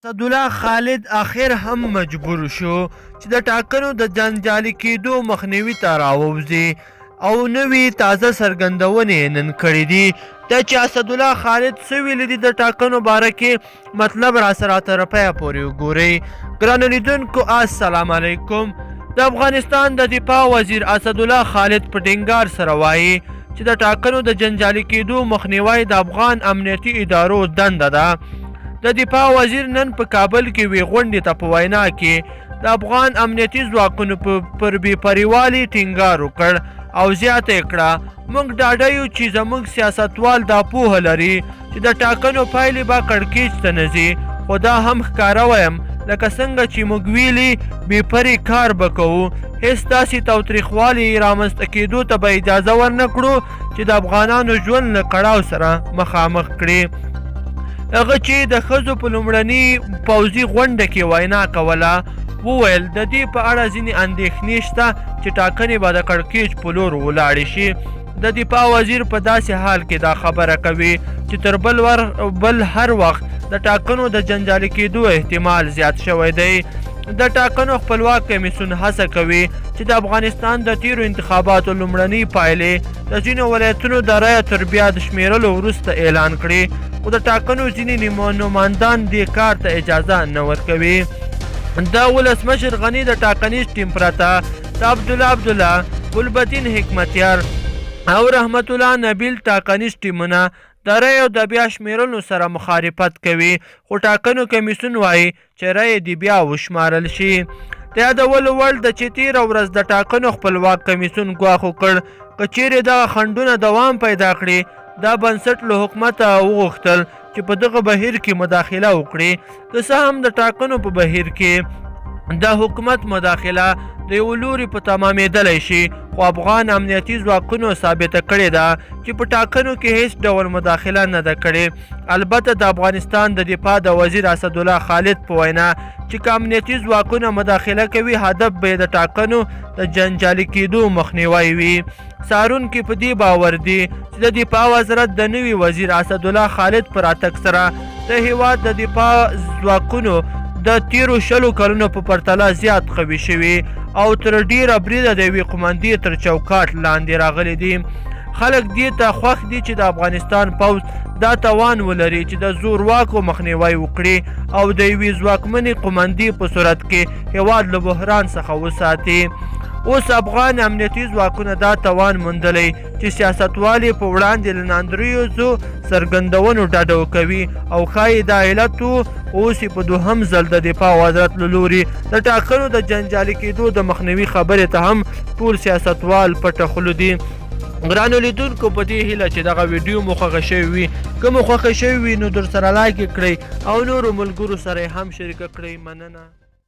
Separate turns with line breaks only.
اسدالله خالد آخر هم مجبور شو چې د ټاکنو د جنجالي کېدو مخنیوي ته راووځي او نوې تازه څرګندونې نن کړي دي. دا چې اسدالله خالد څه ویلي دي د ټاکنو باره کې مطلب راسره تر پایه پورې وګورئ. ګرانو لیدونکو السلام علیکم. د افغانستان د دفاع وزیر اسدالله خالد په ټینګار سره وایي چې د ټاکنو د جنجالي کېدو مخنیوی د افغان امنیتي ادارو دنده ده. د دفاع وزیر نن په کابل کې وی غونډې ته په وینا کې د افغان امنیتي ځواکونو پر بې پریوالي ټینګار وکړ او زیاته یې کړه موږ ډاډه یو چې زموږ سیاستوال دا پوهه لري چې د ټاکنو پایلې به کړکېچ ته نه ځي، خو دا هم ښکاره وایم لکه څنګه چې موږ ویلي بې پرې کار به کوو، هېڅ داسې تاوتریخوالي رامنځته کېدو ته به اجازه ورنه کړو چې د افغانانو ژوند له کړاو سره مخامخ کړي. هغه چې د ښځو په لومړني پوځي غونډه کې وینا کوله وویل د دې په اړه ځینې اندېښنې شته چې ټاکنې به د کړکېچ په لور ولاړې شي. د دفاع وزیر په داسې حال کې دا خبره کوي چې تر بل هر وخت د ټاکنو د جنجالي کېدو احتمال زیات شوی دی. د ټاکنو خپلواک کمیسیون هڅه کوي چې د افغانستان د تیرو انتخاباتو لومړنۍ پایلې د ځینو ولایتونو د رایو تر بیا د شمیرلو وروسته اعلان کړي، خو د ټاکنو ځینې نمایندان دې کار ته اجازه نه ورکوي. د ولسمشر غني د ټاکنیز ټیم پرته د عبدالله ګلبدین حکمتیار او رحمت الله نبیل ټاکنیز ټیمونه د رایو د بیا شمیرلو سره مخالفت کوي، خو ټاکنو کمیسیون وایي چې رایې دې بیا وشمارل شي. د یادولو وړ ده چې تېره ورځ د ټاکنو خپلواک کمیسیون ګواښ وکړ که چیرې دغه خنډونه دوام پیدا کړي دا بنسټ له حکومته وغوښتل چې په دغه بهیر کې مداخله وکړي. که څه هم د ټاکنو په بهیر کې د حکومت مداخله د یو لوري په تمامېدلی شي، خو افغان امنیتي ځواکونو ثابته کړې ده چې په ټاکنو کې هیڅ ډول مداخله نه ده کړې. البته د افغانستان د دفاع د وزیر اسدالله خالد په وینا چې که امنیتي ځواکونه مداخله کوي هدف به د ټاکنو د جنجالي کېدو مخنیوی وي. څارونکي په دې باور دي چې د دفاع وزارت د نوي وزیر اسدالله خالد په راتګ سره د هیواد د دفاع ځواکونو د تیرو 20 کلونو په پرتله زیات قوي شوي او تر ډیره بریده د یوې قومندې تر چوکاټ لاندې راغلي دي. خلک دې ته خوښ دي چې د افغانستان پوځ دا توان ولري چې د زورواکو مخنیوی وکړي او د یوې ځواکمنې قومندې په صورت کې هیواد له بحران څخه وساتي. اوس افغان امنیتي ځواکونه دا توان موندلی چې سیاستوال یې په وړاندې له ناندریزو څرګندونو ډډه وکوي او ښایي دا علت و اوس یې په دوهم ځل د دفاع وزارت له لوري د ټاکنو د جنجالي کېدو د مخنیوي خبرې ته هم ټول سیاستوال پټه خوله دي. ګرانو لیدونکو په دې هیله چې دغه ویډیو مو خوښه شوې وي، که مو خوښه شوې وي نو در سره لایک یې کړئ او نورو ملګرو سره یې هم شریکه کړئ. مننه.